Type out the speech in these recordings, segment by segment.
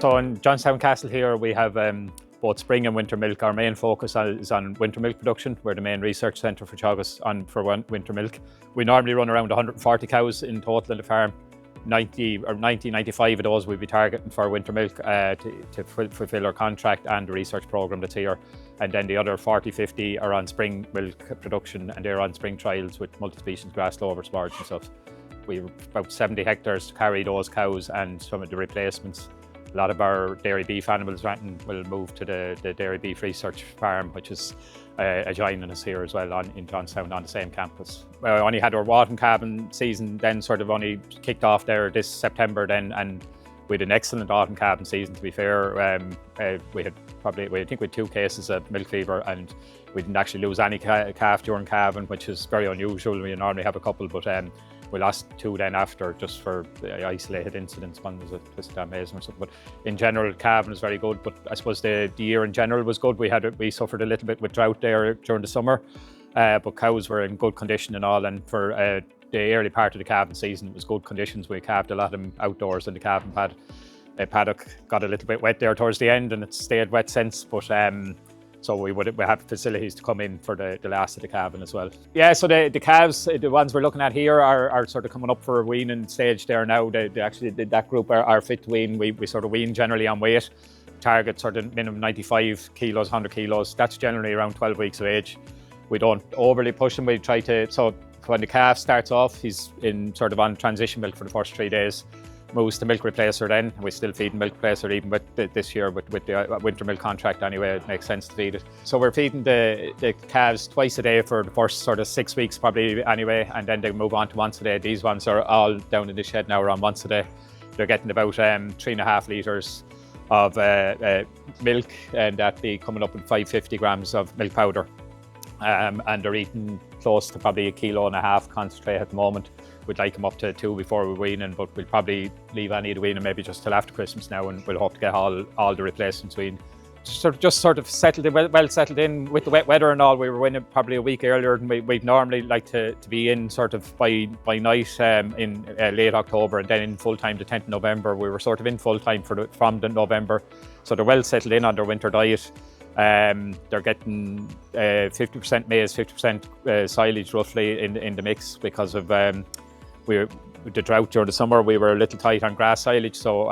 So in Johnstown Castle here we have both spring and winter milk. Our main focus is on winter milk production. We're the main research centre for Teagasc for winter milk. We normally run around 140 cows in total in the farm. 95 of those we'll be targeting for winter milk to fulfil our contract and the research programme that's here. And then the other 40-50 are on spring milk production, and they're on spring trials with multi-species grass, clover, sparge and stuff. We've about 70 hectares to carry those cows and some of the replacements. A lot of our dairy beef animals will move to the dairy beef research farm, which is adjoining us here as well in Johnstown on the same campus. We only had our autumn calving season then sort of only kicked off there this September then, and we had an excellent autumn calving season, to be fair. We think we had 2 cases of milk fever, and we didn't actually lose any calf during calving, which is very unusual. We normally have a couple, but we lost 2 then after, just for isolated incidents. One was a twisted amazing or something. But in general, calving is very good. But I suppose the year in general was good. We suffered a little bit with drought there during the summer, but cows were in good condition and all. And for the early part of the calving season, it was good conditions. We calved a lot of them outdoors in the calving paddock. Got a little bit wet there towards the end, and it's stayed wet since. But so we have facilities to come in for the last of the calving as well. Yeah, so the calves, the ones we're looking at here are sort of coming up for a weaning stage there now. That group are fit to wean. We sort of wean generally on weight. Target sort of minimum 95 kilos, 100 kilos. That's generally around 12 weeks of age. We don't overly push him. We try to, so when the calf starts off, he's in sort of on transition milk for the first 3 days. Moves to milk replacer then. We still feed milk replacer even with this year with the winter milk contract anyway. It makes sense to feed it. So we're feeding the calves twice a day for the first sort of 6 weeks probably anyway, and then they move on to once a day. These ones are all down in the shed now around once a day. They're getting about 3.5 litres of milk, and that'd be coming up with 550 grams of milk powder. And they're eating close to probably 1.5 kilos concentrate at the moment. We'd like them up to 2 before we wean in, but we'll probably leave any of the weaning maybe just till after Christmas now, and we'll hope to get all the replacements weaned. Just sort of settled in, well settled in with the wet weather and all. We were weaning probably a week earlier than we'd normally like to be in sort of by night in late October, and then in full time the 10th of November. We were sort of in full time from the November, so they're well settled in on their winter diet. They're getting 50% maize, 50% silage roughly in the mix because of with the drought during the summer. We were a little tight on grass silage, so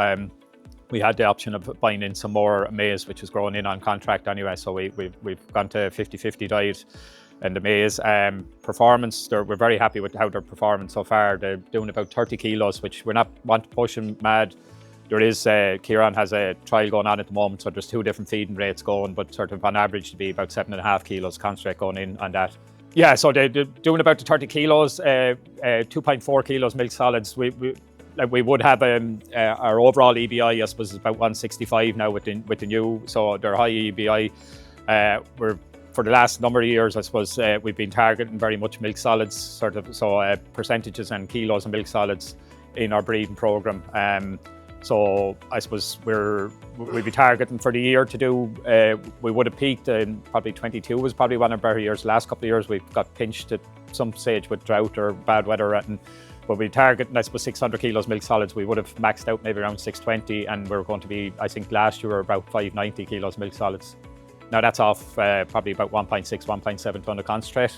we had the option of buying in some more maize, which is growing in on contract anyway. So we've gone to 50-50 diet and the maize. Performance, we're very happy with how they're performing so far. They're doing about 30 kilos, which we're not want to push them mad. There is, Kieran has a trial going on at the moment, so there's 2 different feeding rates going, but sort of on average to be about 7.5 kilos concentrate going in on that. Yeah, so they're doing about the 30 kilos, 2.4 kilos milk solids. We would have our overall EBI, I suppose, is about 165 now with the new, so they're high EBI. For the last number of years, I suppose, we've been targeting very much milk solids, sort of, so percentages and kilos of milk solids in our breeding programme. So I suppose we'll be targeting for the year to do, we would have peaked in probably 22 was probably one of our better years. The last couple of years we've got pinched at some stage with drought or bad weather, but we're targeting, I suppose, 600 kilos milk solids. We would have maxed out maybe around 620, and we're going to be, I think last year we were about 590 kilos milk solids. Now that's off probably about 1.6, 1.7 tonne of concentrate,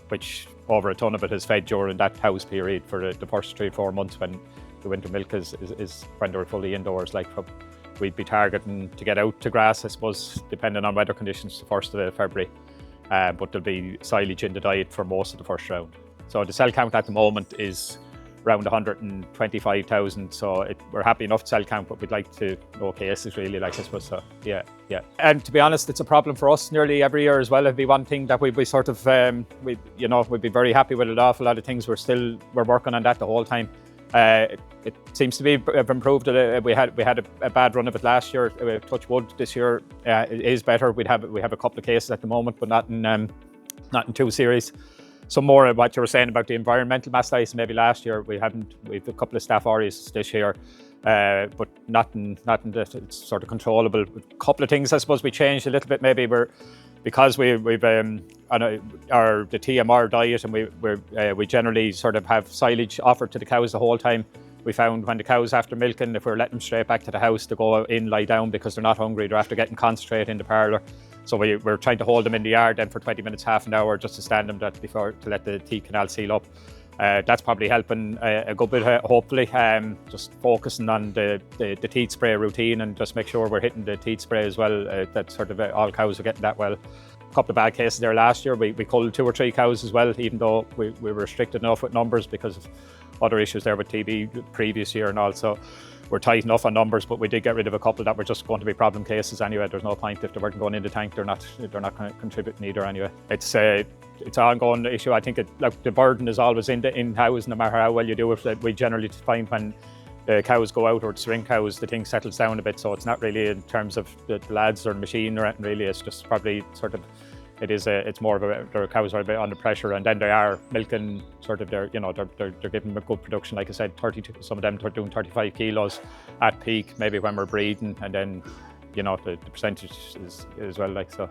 which over a tonne of it is fed during that house period for the first 3-4 months when the winter milk is when they're fully indoors. We'd be targeting to get out to grass, I suppose, depending on weather conditions, the 1st of February. But there'll be silage in the diet for most of the first round. So the cell count at the moment is around 125,000. So we're happy enough cell count, but we'd like to no cases really, I suppose. So yeah. And to be honest, it's a problem for us nearly every year as well. It'd be one thing that we'd be sort of, we'd be very happy with an awful lot of things. We're working on that the whole time. It seems to be improved. We had a bad run of it last year. Touch wood, this year it is better. We have a couple of cases at the moment, but not in too serious. Some more of what you were saying about the environmental mastitis. Maybe last year we've a couple of staph aureus this year, but nothing that's sort of controllable. A couple of things I suppose we changed a little bit. Maybe because we've on the TMR diet, and we generally sort of have silage offered to the cows the whole time. We found when the cows after milking, if we were letting them straight back to the house to go in, lie down because they're not hungry, they're after getting concentrate in the parlour. So we're trying to hold them in the yard then for 20 minutes, half an hour, just to stand them before to let the teat canal seal up. That's probably helping a good bit, hopefully. Just focusing on the teat spray routine and just make sure we're hitting the teat spray as well. That sort of all cows are getting that well. A couple of bad cases there last year. We culled 2 or 3 cows as well, even though we were restricted enough with numbers because of other issues there with TB previous year and all. So we're tight enough on numbers, but we did get rid of a couple that were just going to be problem cases anyway. There's no point if they weren't going in the tank. They're not contributing either anyway. It's an ongoing issue. I think the burden is always in house, no matter how well you do it. We generally find when the cows go out, or the string cows, the thing settles down a bit. So it's not really in terms of the lads or the machine or anything really. It's just probably sort of, it's more of their cows are a bit under pressure, and then they are milking sort of they're giving a good production. Like I said, 32, some of them are doing 35 kilos at peak, maybe when we're breeding, and then the percentage is as well, like so.